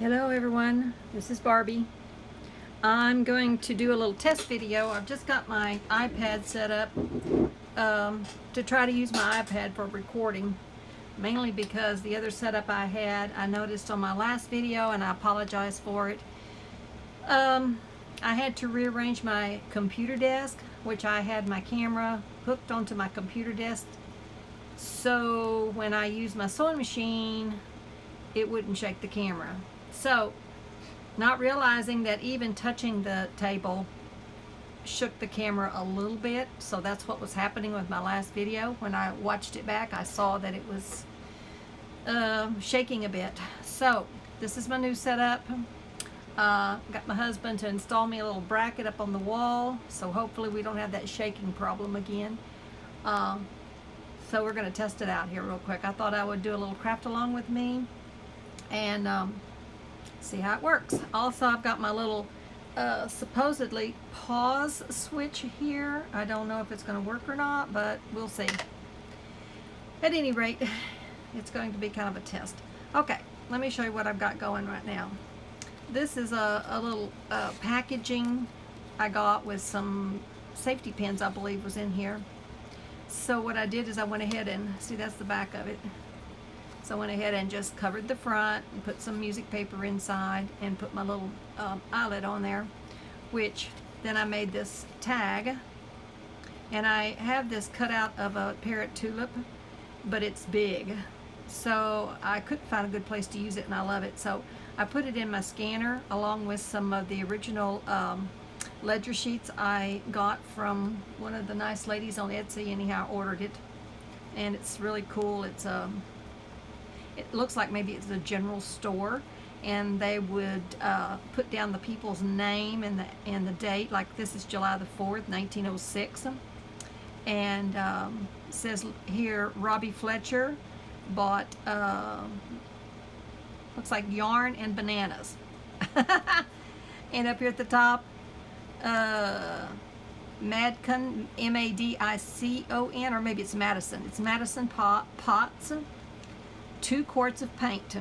Hello everyone, this is Barbie. I'm going to do a little test video. I've just got my iPad set up to try to use my iPad for recording, mainly because the other setup I had, I noticed on my last video, and I apologize for it. I had to rearrange my computer desk, which I had my camera hooked onto my computer desk, so when I used my sewing machine, it wouldn't shake the camera. So, not realizing that even touching the table shook the camera a little bit, so that's what was happening with my last video. When I watched it back, I saw that it was shaking a bit. So, this is my new setup. Got my husband to install me a little bracket up on the wall, so hopefully we don't have that shaking problem again. So we're going to test it out here real quick. I thought I would do a little craft along with me and see how it works. Also, I've got my little supposedly pause switch here. I don't know if it's going to work or not, but we'll see. At any rate, it's going to be kind of a test. Okay, let me show you what I've got going right now. This is a little packaging I got with some safety pins, I believe was in here. So what I did is I went ahead and, see, that's the back of it. So I went ahead and just covered the front and put some music paper inside and put my little eyelet on there, which then I made this tag. And I have this cut out of a parrot tulip, but it's big. So I couldn't find a good place to use it, and I love it. So I put it in my scanner along with some of the original ledger sheets I got from one of the nice ladies on Etsy. Anyhow, I ordered it, and it's really cool. It's it looks like maybe it's a general store, and they would put down the people's name and the date. Like this is July the 4th, 1906, and it says here Robbie Fletcher bought looks like yarn and bananas. And up here at the top, Madcon, M-A-D-I-C-O-N, or maybe it's Madison. It's Madison Pots, 2 quarts of paint.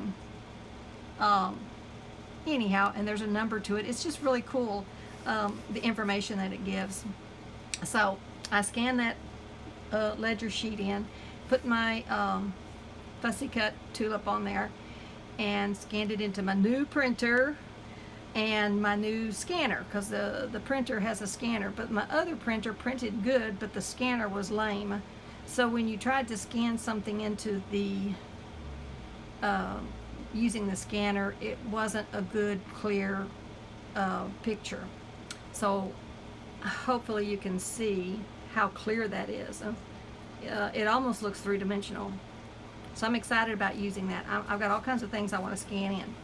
Anyhow, and there's a number to it. It's just really cool, the information that it gives. So I scanned that ledger sheet in, put my fussy cut tulip on there, and scanned it into my new printer and my new scanner, because the printer has a scanner, but my other printer printed good, but the scanner was lame. So when you tried to scan something into the using the scanner, it wasn't a good clear picture. So hopefully you can see how clear that is. It almost looks three-dimensional. So I'm excited about using that. I've got all kinds of things I want to scan in.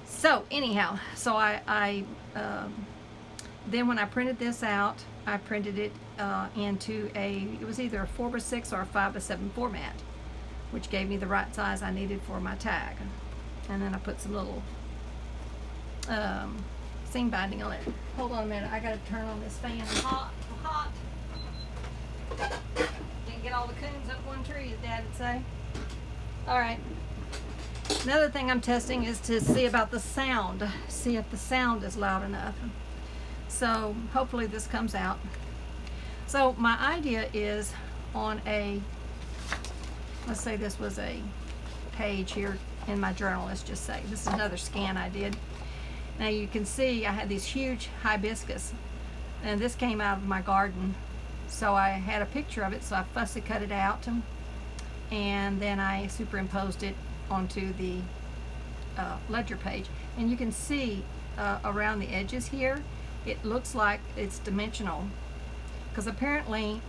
So anyhow, so I then when I printed this out, I printed it into it was either a 4x6 or a 5x7 format, which gave me the right size I needed for my tag. And then I put some little seam binding on it. Hold on a minute, I gotta turn on this fan. It's hot, hot. Can't get all the coons up one tree, as Dad would say. All right. Another thing I'm testing is to see about the sound. See if the sound is loud enough. So hopefully this comes out. So my idea is on a, let's say this was a page here in my journal, let's just say. This is another scan I did. Now you can see I had these huge hibiscus, and this came out of my garden. So I had a picture of it, so I fussy cut it out, and then I superimposed it onto the ledger page. And you can see around the edges here, it looks like it's dimensional, because apparently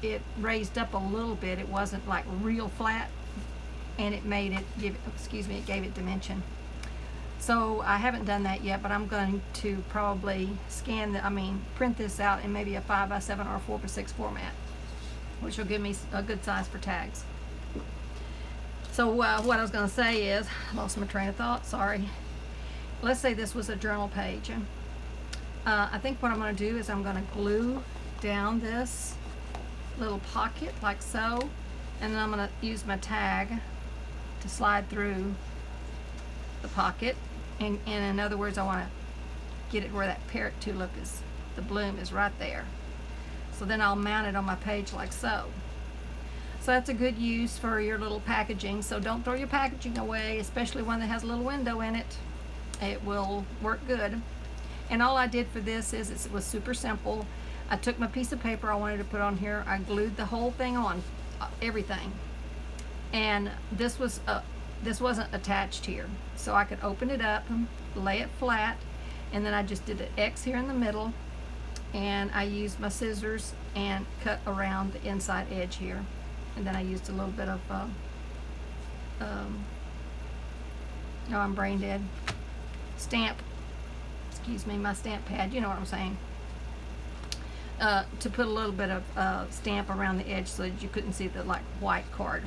it raised up a little bit. It wasn't like real flat, and it made it give it, excuse me, it gave it dimension. So I haven't done that yet, but I'm going to probably print this out in maybe a 5x7 or a 4x6 format, which will give me a good size for tags. So what I was going to say is, I lost my train of thought, sorry. Let's say this was a journal page. I think what I'm going to do is I'm going to glue down this little pocket like so, and then I'm going to use my tag to slide through the pocket, and in other words, I want to get it where that parrot tulip is, the bloom is right there. So then I'll mount it on my page like so. So that's a good use for your little packaging. So don't throw your packaging away, especially one that has a little window in it. It will work good. And all I did for this is it was super simple. I took my piece of paper I wanted to put on here. I glued the whole thing on, everything. And this wasn't attached here. So I could open it up, lay it flat, and then I just did an X here in the middle, and I used my scissors and cut around the inside edge here. And then I used a little bit of, no, I'm brain dead, stamp, excuse me, my stamp pad, you know what I'm saying, to put a little bit of stamp around the edge so that you couldn't see the like white card.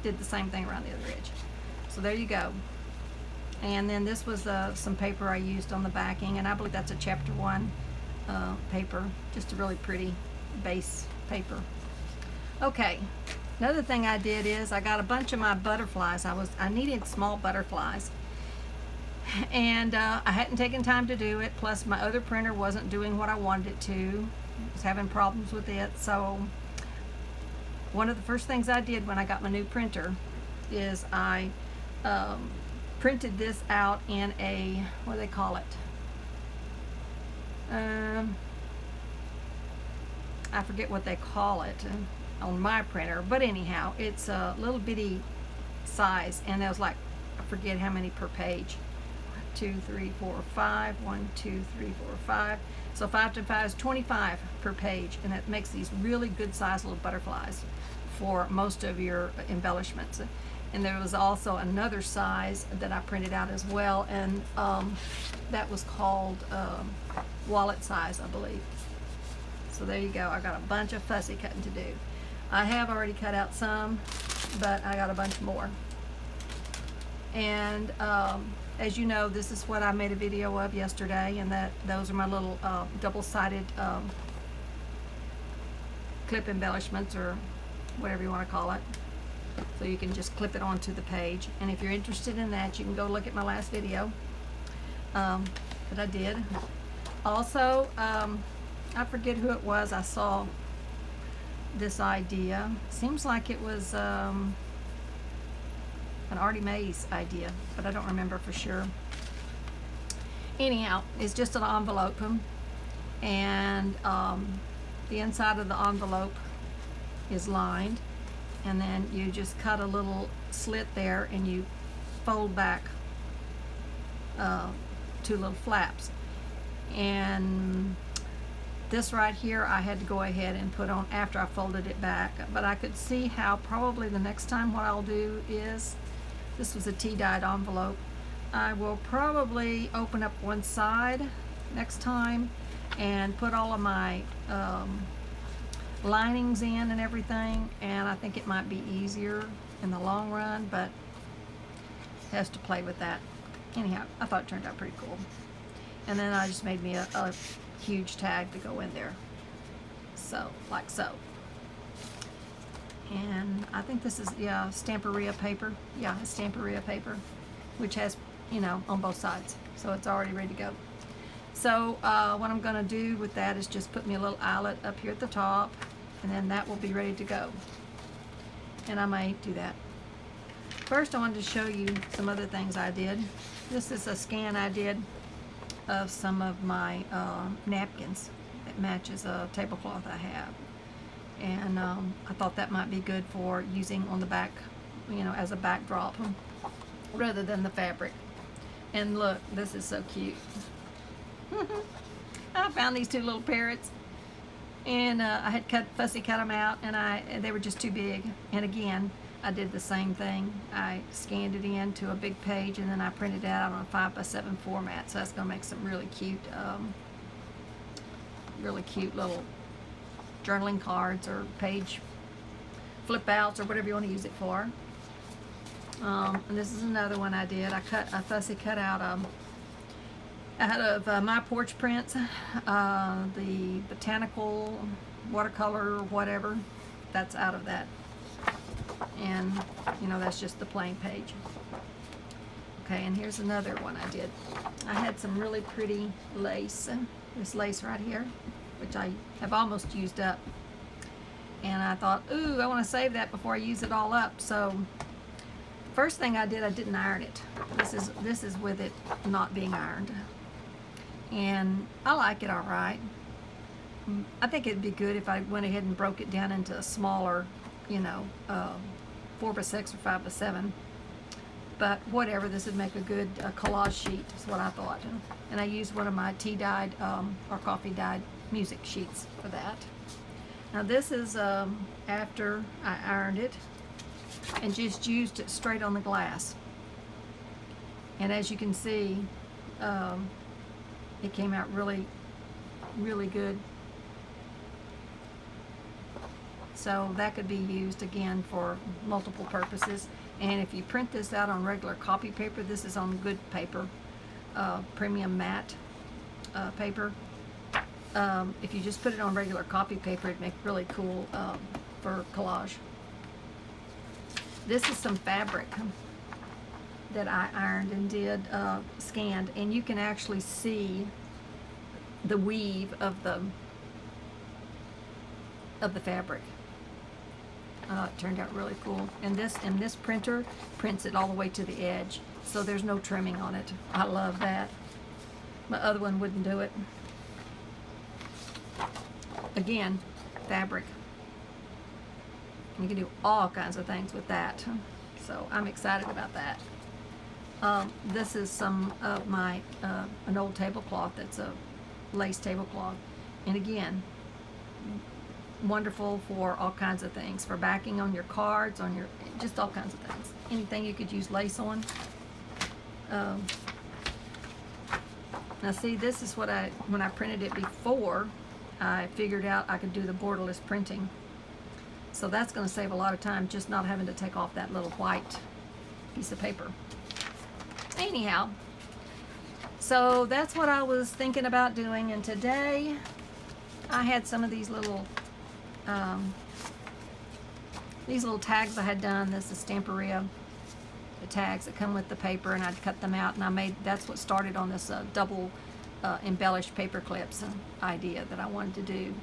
Did the same thing around the other edge. So there you go. And then this was some paper I used on the backing, and I believe that's a chapter 1 paper, just a really pretty base paper. Okay, another thing I did is I got a bunch of my butterflies. I needed small butterflies, and I hadn't taken time to do it, plus my other printer wasn't doing what I wanted it to. I was having problems with it. So one of the first things I did when I got my new printer is I printed this out in a, what do they call it? I forget what they call it on my printer, but anyhow, it's a little bitty size, and there was like, I forget how many per page. 2, 3, 4, 5. 1, 2, 3, 4, 5. So 5 to 5 is 25 per page, and that makes these really good sized little butterflies for most of your embellishments. And there was also another size that I printed out as well, and that was called wallet size, I believe. So there you go. I got a bunch of fussy cutting to do. I have already cut out some, but I got a bunch more. And as you know, this is what I made a video of yesterday, and those are my little double-sided clip embellishments, or whatever you want to call it. So you can just clip it onto the page. And if you're interested in that, you can go look at my last video that I did. Also, I forget who it was. I saw this idea. Seems like it was an Artie Mae's idea, but I don't remember for sure. Anyhow, it's just an envelope, and the inside of the envelope is lined, and then you just cut a little slit there, and you fold back 2 little flaps. And this right here I had to go ahead and put on after I folded it back, but I could see how probably the next time what I'll do is, this was a tea-dyed envelope, I will probably open up one side next time and put all of my linings in and everything, and I think it might be easier in the long run, but has to play with that. Anyhow, I thought it turned out pretty cool. And then I just made me a huge tag to go in there, so like so. And I think this is, yeah, Stamperia paper. Yeah, it's Stamperia paper, which has, you know, on both sides, so it's already ready to go. So what I'm going to do with that is just put me a little eyelet up here at the top, and then that will be ready to go. And I may do that. First, I wanted to show you some other things I did. This is a scan I did of some of my napkins. It matches a tablecloth I have. And I thought that might be good for using on the back, you know, as a backdrop rather than the fabric. And look, this is so cute. I found these 2 little parrots, and I had fussy cut them out, and they were just too big. And again, I did the same thing. I scanned it into a big page, and then I printed it out on a 5x7 format. So that's going to make some really cute little journaling cards or page flip outs or whatever you want to use it for. And this is another one I did. I fussy cut out out of my porch prints, the botanical watercolor or whatever. That's out of that. And you know, that's just the plain page. Okay, and here's another one I did. I had some really pretty lace, this lace right here, which I have almost used up. And I thought, ooh, I want to save that before I use it all up. So first thing I did, I didn't iron it. This is with it not being ironed. And I like it all right. I think it'd be good if I went ahead and broke it down into a smaller, you know, 4x6 or 5x7. But whatever, this would make a good collage sheet, is what I thought. And I used one of my tea-dyed or coffee-dyed music sheets for that. Now this is after I ironed it and just used it straight on the glass. And as you can see, it came out really, really good. So that could be used again for multiple purposes. And if you print this out on regular copy paper, this is on good paper, premium matte paper. If you just put it on regular copy paper, it'd make really cool for collage. This is some fabric that I ironed and did scanned, and you can actually see the weave of the fabric. It turned out really cool. And this printer prints it all the way to the edge, so there's no trimming on it. I love that. My other one wouldn't do it. Again, fabric. You can do all kinds of things with that. So I'm excited about that. This is some of my, an old tablecloth that's a lace tablecloth. And again, wonderful for all kinds of things, for backing on your cards, on your, just all kinds of things. Anything you could use lace on. Now see, this is what when I printed it before, I figured out I could do the borderless printing. So that's going to save a lot of time, just not having to take off that little white piece of paper. Anyhow, so that's what I was thinking about doing, and today I had some of these little tags I had done. This is Stamperia, the tags that come with the paper, and I'd cut them out, and I made, that's what started on this double embellished paper clips idea that I wanted to do.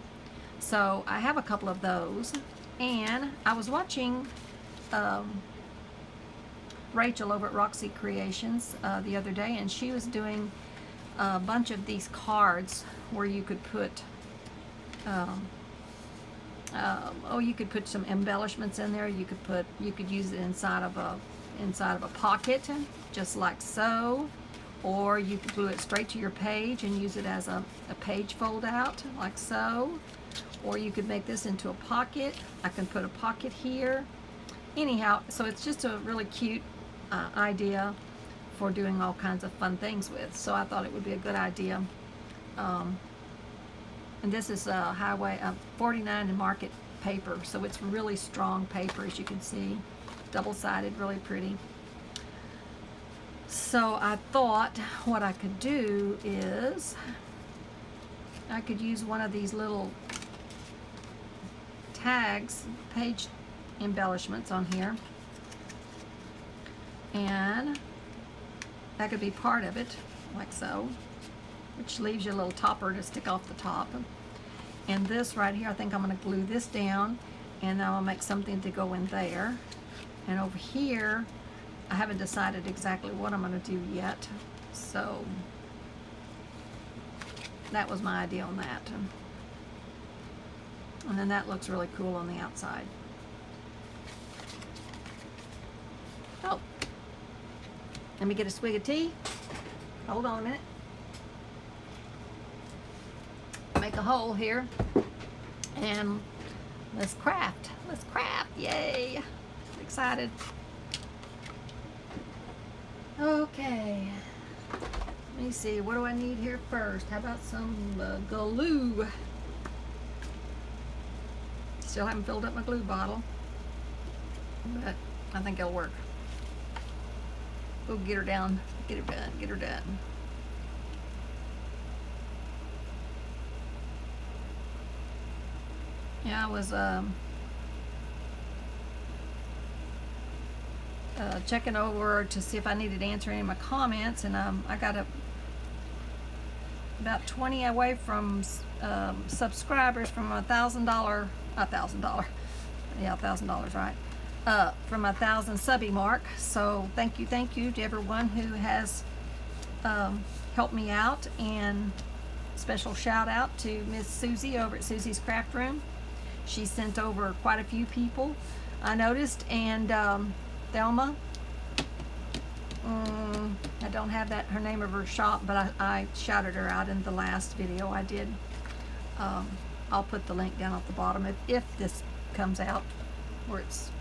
So I have a couple of those, and I was watching Rachel over at Roxy Creations the other day, and she was doing a bunch of these cards where you could put you could put some embellishments in there. You could use it inside of a pocket, just like so, or you could glue it straight to your page and use it as a page fold out, like so, or you could make this into a pocket. I can put a pocket here. Anyhow, so it's just a really cute idea for doing all kinds of fun things with. So I thought it would be a good idea. And this is Highway 49 and Market paper, so it's really strong paper, as you can see, double-sided, really pretty. So I thought what I could do is I could use one of these little tags, page embellishments on here, and that could be part of it, like so, which leaves you a little topper to stick off the top. And this right here, I think I'm going to glue this down, and then I'll make something to go in there. And over here, I haven't decided exactly what I'm going to do yet, so that was my idea on that. And then that looks really cool on the outside. Oh, let me get a swig of tea. Hold on a minute. Make a hole here, and let's craft. Yay! Excited. Okay, let me see, what do I need here first? How about some glue? Still haven't filled up my glue bottle, but I think it'll work. We'll get her down, get her done. Yeah, I was checking over to see if I needed to answer any of my comments, and I got about 20 away from subscribers from $1,000, yeah, $1,000, right? From my 1,000 subby mark. So thank you to everyone who has helped me out, and special shout out to Miss Susie over at Susie's Craft Room. She sent over quite a few people, I noticed, and Thelma, I don't have her name of her shop, but I shouted her out in the last video I did. I'll put the link down at the bottom if this comes out where it's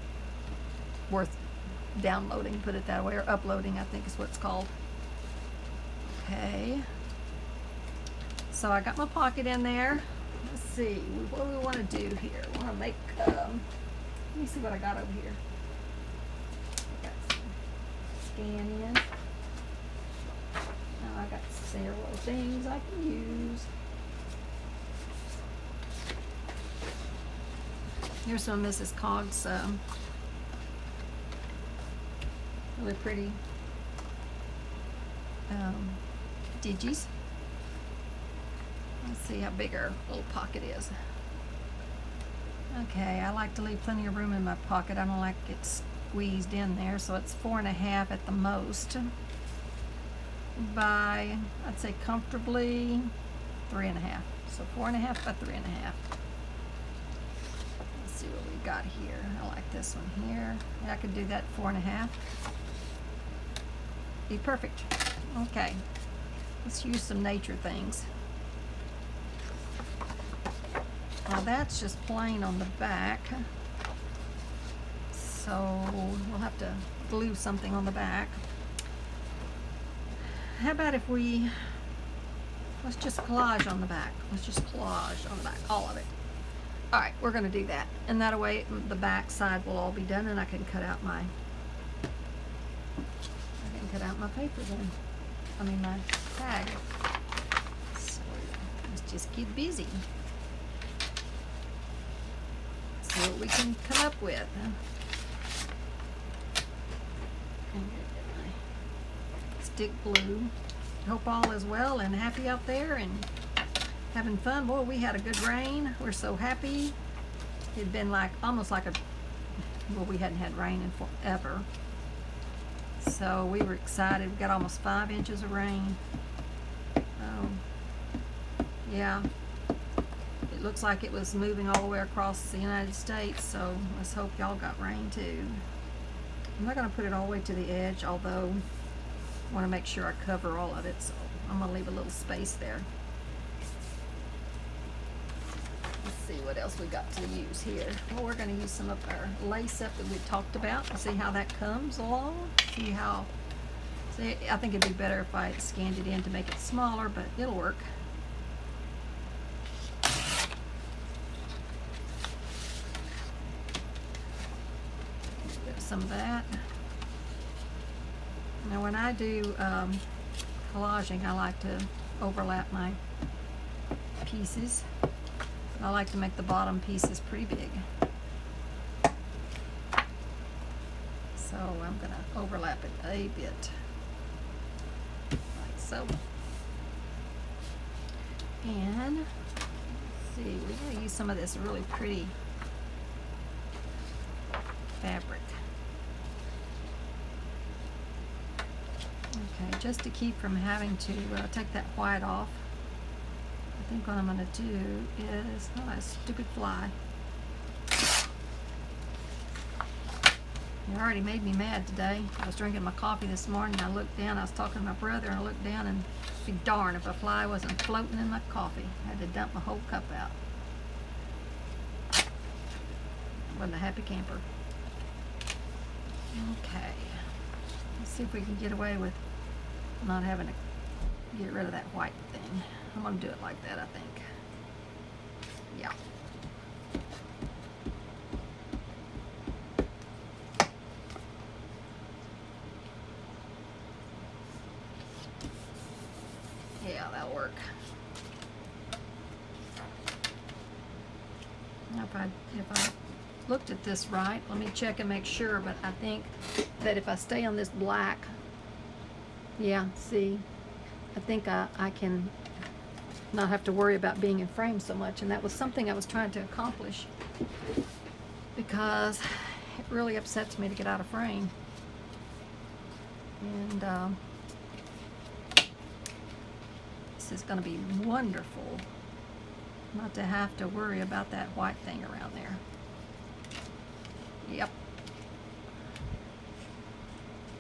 worth downloading, put it that way, or uploading, I think is what it's called. Okay, so I got my pocket in there. Let's see what we want to do here. We want to make let me see what I got over here. Scan in. Now I got several things I can use. Here's some of Mrs. Cog's really pretty digis. Let's see how big our little pocket is. Okay, I like to leave plenty of room in my pocket. I don't like it squeezed in there, so it's 4.5 at the most by, I'd say comfortably 3.5. So 4.5 by 3.5. Let's see what we got here. I like this one here. I could do that 4.5. Be perfect. Okay, let's use some nature things. Now that's just plain on the back, so we'll have to glue something on the back. How about if let's just collage on the back. Let's just collage on the back, all of it. All right, we're gonna do that, and that way the back side will all be done, and I can cut out my paper then. I mean my tag. So let's just get busy. See what we can come up with. Stick glue. Hope all is well and happy out there and having fun. Boy, we had a good rain. We're so happy. It'd been almost like we hadn't had rain in forever. So we were excited. We got almost 5 inches of rain. Yeah. It looks like it was moving all the way across the United States, so let's hope y'all got rain too. I'm not going to put it all the way to the edge, although I want to make sure I cover all of it, so I'm going to leave a little space there. Let's see what else we got to use here. Well, we're going to use some of our lace up that we talked about and see how that comes along. See, I think it'd be better if I scanned it in to make it smaller, but it'll work. Some of that. Now when I do collaging, I like to overlap my pieces. I like to make the bottom pieces pretty big. So I'm going to overlap it a bit, like so. And let's see, we're going to use some of this really pretty fabric. Okay, just to keep from having to take that white off, I think what I'm going to do is, oh, that stupid fly. It already made me mad today. I was drinking my coffee this morning, I looked down, I was talking to my brother, and I looked down, and be darn if a fly wasn't floating in my coffee. I had to dump my whole cup out. I wasn't a happy camper. Okay. Let's see if we can get away with not having to get rid of that white thing. I'm going to do it like that, I think. Yeah. Yeah, that'll work. Now if I looked at this right. Let me check and make sure, but I think that if I stay on this black, yeah, see, I think I can not have to worry about being in frame so much, and that was something I was trying to accomplish, because it really upsets me to get out of frame. And this is going to be wonderful not to have to worry about that white thing around there. Yep.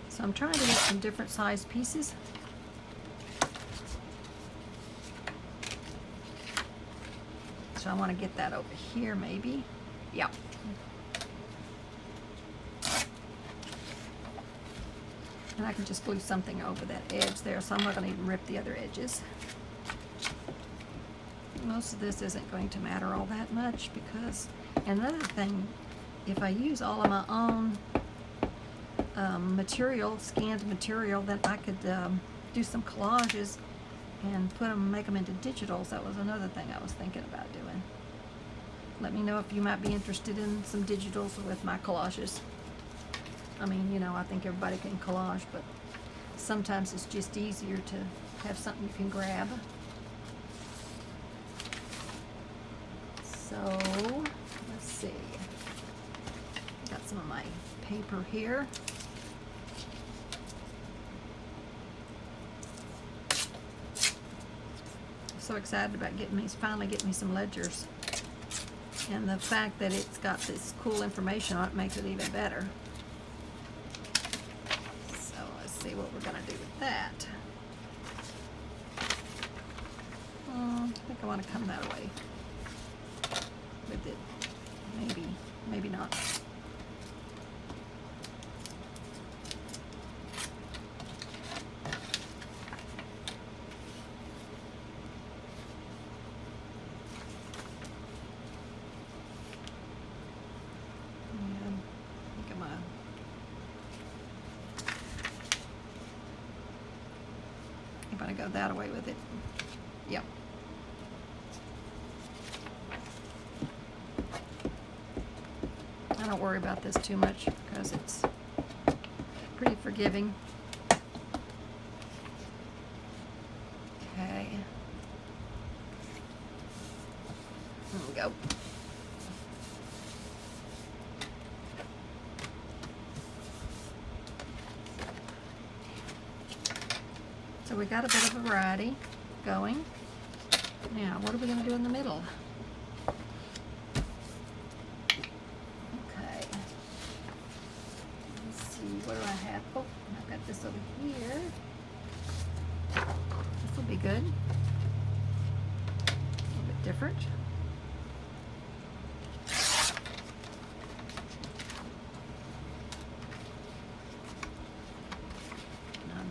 So I'm trying to get some different size pieces. So I want to get that over here maybe. Yep. And I can just glue something over that edge there, so I'm not going to even rip the other edges. Most of this isn't going to matter all that much, because another thing, if I use all of my own material, scanned material, then I could do some collages and make them into digitals. That was another thing I was thinking about doing. Let me know if you might be interested in some digitals with my collages. I mean, you know, I think everybody can collage, but sometimes it's just easier to have something you can grab. So, let's see. Got some of my paper here. So excited about finally getting me some ledgers. And the fact that it's got this cool information on it makes it even better. So let's see what we're going to do with that. I think I want to come that way with it. Maybe not. I'm going to go that way with it. Yep. I don't worry about this too much because it's pretty forgiving. Okay. There we go. So we got a bit of a variety going. Now, what are we going to do in the middle? Okay. Let's see, what do I have? Oh, I've got this over here. This will be good. A little bit different.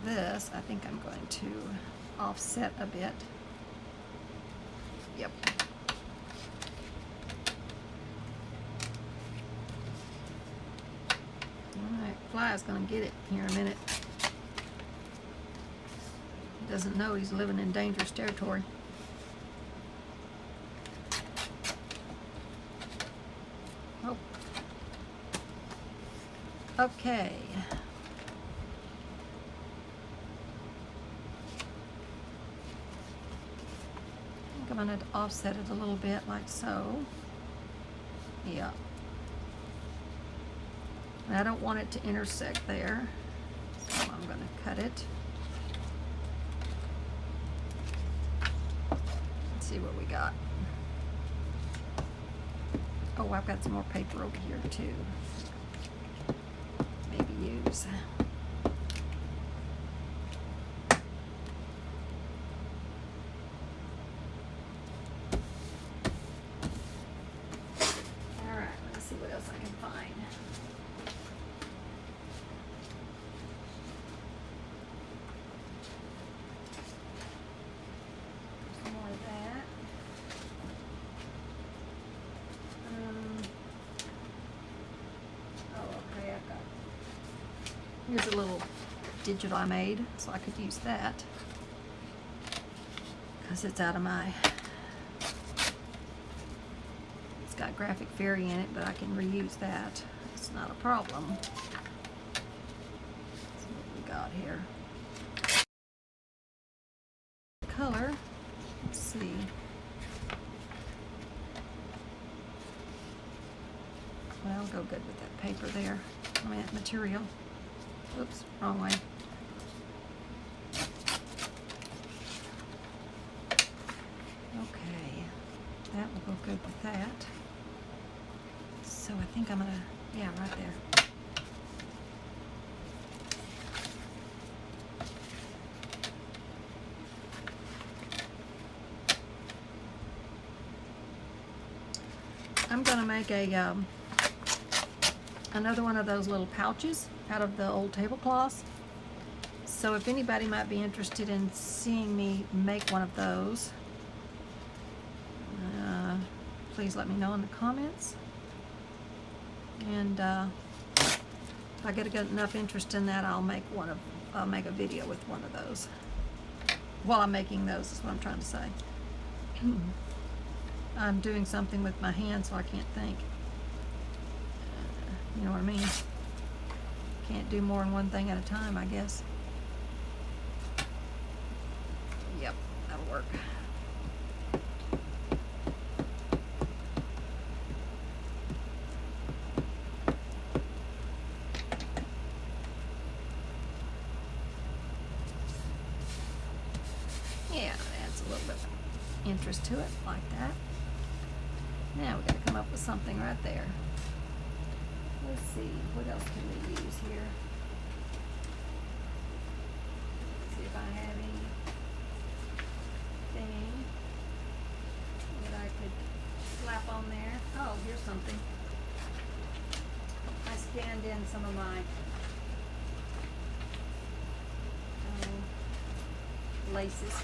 This, I think I'm going to offset a bit. Yep. Alright, Fly's going to get it here in a minute. He doesn't know he's living in dangerous territory. Oh. Okay. I'm going to offset it a little bit like so. Yeah. And I don't want it to intersect there, so I'm going to cut it. Let's see what we got. Oh, I've got some more paper over here too. Maybe use. Here's a little digital I made, so I could use that because it's out of my, it's got Graphic Fairy in it, but I can reuse that. It's not a problem. Let's see what we got here. Color. Let's see. Well, I'll go good with that paper there. I mean, that material. Oops, wrong way. Okay, that will go good with that. So I think I'm gonna, yeah, right there. I'm gonna make a another one of those little pouches out of the old tablecloths. So if anybody might be interested in seeing me make one of those, please let me know in the comments. And if I get enough interest in that, I'll make a video with one of those. While I'm making those is what I'm trying to say. I'm doing something with my hand, so I can't think. You know what I mean? Can't do more than one thing at a time, I guess. Yep, that'll work. Yeah, adds a little bit of interest to it, like that. Now we gotta come up with something right there. Let's see, what else can we use here? Let's see if I have anything that I could slap on there. Oh, here's something. I scanned in some of my laces.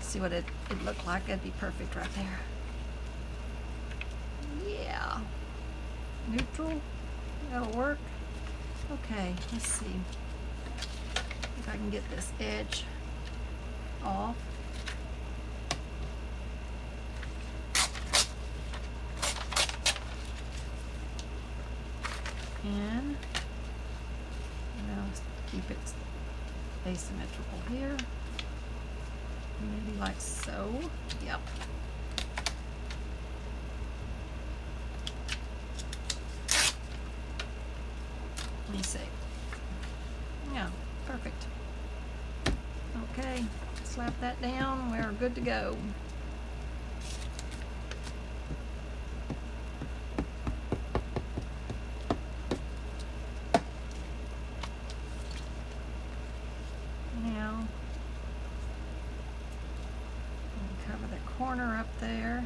See what it looked like. That'd be perfect right there. Yeah, neutral, that'll work. Okay, let's see if I can get this edge off. And now let's keep it asymmetrical here. Maybe like so. Yep. Let me see. Yeah, perfect. Okay, slap that down. We're good to go. Now, cover the corner up there.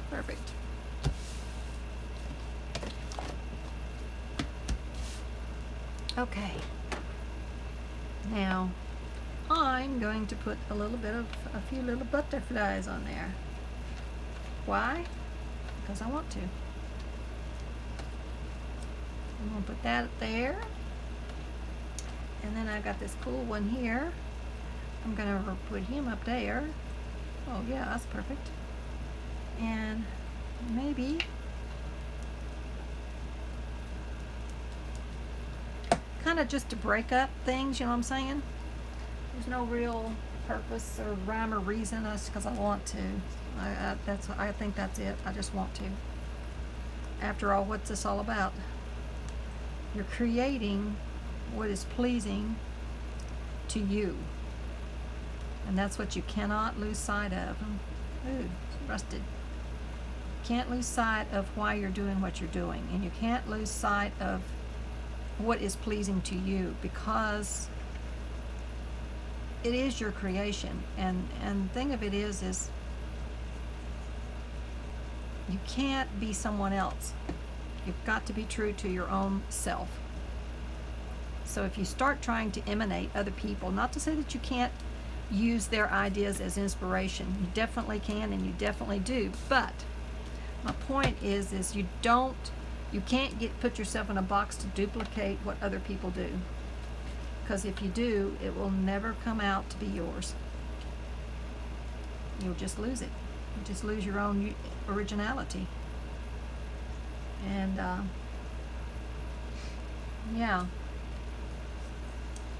Perfect. Okay, now I'm going to put a few little butterflies on there. Why? Because I want to. I'm going to put that there. And then I got this cool one here. I'm going to put him up there. Oh yeah, that's perfect. And maybe kind of just to break up things, you know what I'm saying? There's no real purpose or rhyme or reason, that's because I want to. I think that's it. I just want to. After all, what's this all about? You're creating what is pleasing to you. And that's what you cannot lose sight of. Ooh, it's rusted. Can't lose sight of why you're doing what you're doing. And you can't lose sight of what is pleasing to you, because it is your creation. And the thing of it is you can't be someone else. You've got to be true to your own self. So if you start trying to imitate other people, not to say that you can't use their ideas as inspiration. You definitely can, and you definitely do. But my point is you can't put yourself in a box to duplicate what other people do. because if you do, it will never come out to be yours. You'll just lose it. You just lose your own originality. And yeah.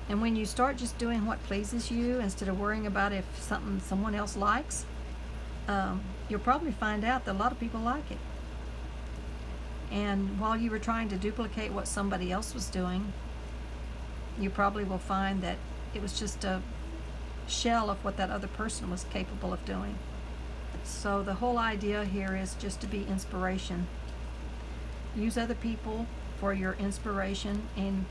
And when you start just doing what pleases you instead of worrying about if someone else likes, you'll probably find out that a lot of people like it. And while you were trying to duplicate what somebody else was doing, you probably will find that it was just a shell of what that other person was capable of doing. So the whole idea here is just to be inspiration. Use other people for your inspiration in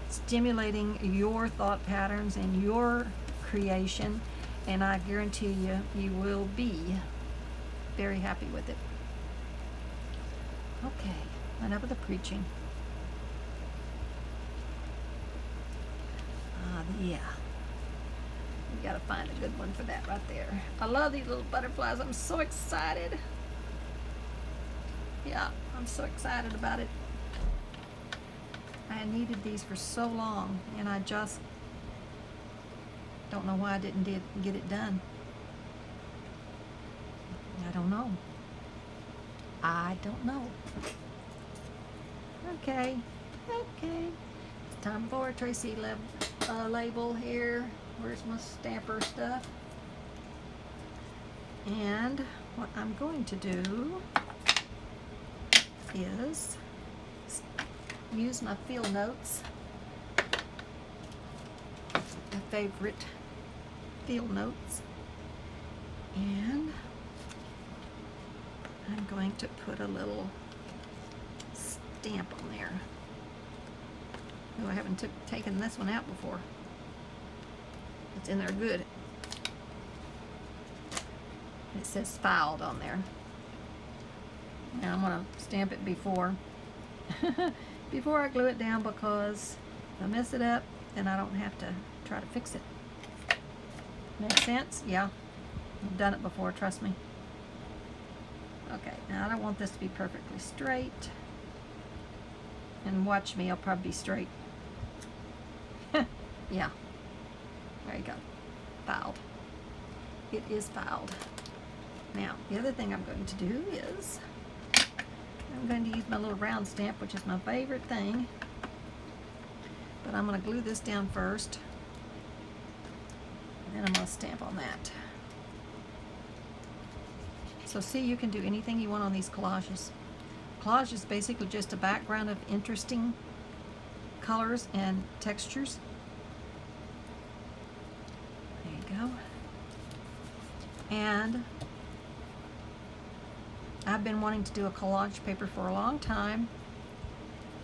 stimulating your thought patterns and your creation, and I guarantee you, you will be very happy with it. Okay, enough of the preaching. Yeah. We gotta find a good one for that right there. I love these little butterflies. I'm so excited. Yeah, I'm so excited about it. I needed these for so long, and I just don't know why I didn't get it done. I don't know. I don't know. Okay. It's time for a Tracy label here. Where's my stamper stuff? And what I'm going to do is use my field notes, my favorite field notes, and I'm going to put a little stamp on there. Oh, I haven't taken this one out before. It's in there good. It says filed on there. Now I'm going to stamp it before I glue it down, because if I mess it up, then I don't have to try to fix it. Make sense? Yeah. I've done it before, trust me. Okay, now I don't want this to be perfectly straight. And watch me, I'll probably be straight. Yeah. There you go. Filed. It is filed. Now, the other thing I'm going to do is I'm going to use my little round stamp, which is my favorite thing. But I'm going to glue this down first. And then I'm going to stamp on that. So see, you can do anything you want on these collages. Collage is basically just a background of interesting colors and textures. There you go. And I've been wanting to do a collage paper for a long time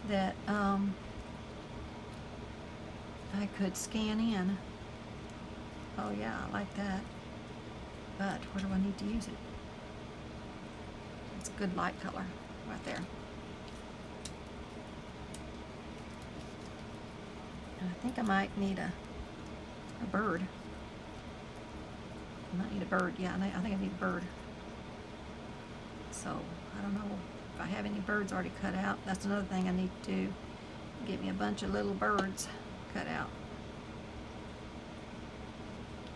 that I could scan in. Oh yeah, I like that. But where do I need to use it? It's a good light color right there. And I think I might need a bird. I might need a bird. Yeah, I think I need a bird. So I don't know if I have any birds already cut out. That's another thing I need to do. Get me a bunch of little birds cut out.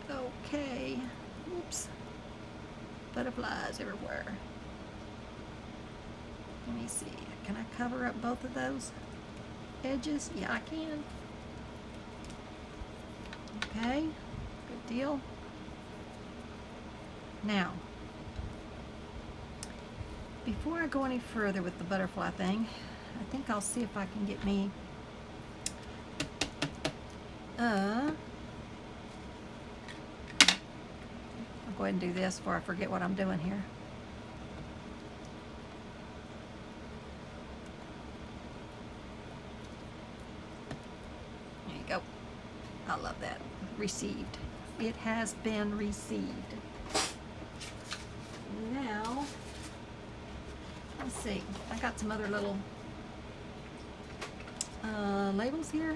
Okay. Oops. Butterflies everywhere. Let me see. Can I cover up both of those edges? Yeah, I can. Okay. Good deal. Now, before I go any further with the butterfly thing, I think I'll see if I can get me I'll go ahead and do this before I forget what I'm doing here. There you go. I love that. Received. It has been received. Now, let's see. I got some other little labels here.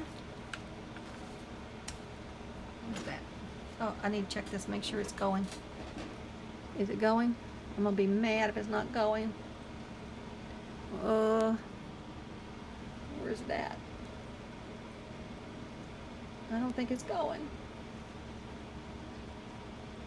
What's that? Oh, I need to check this, make sure it's going. Is it going? I'm gonna be mad if it's not going. Where's that? I don't think it's going.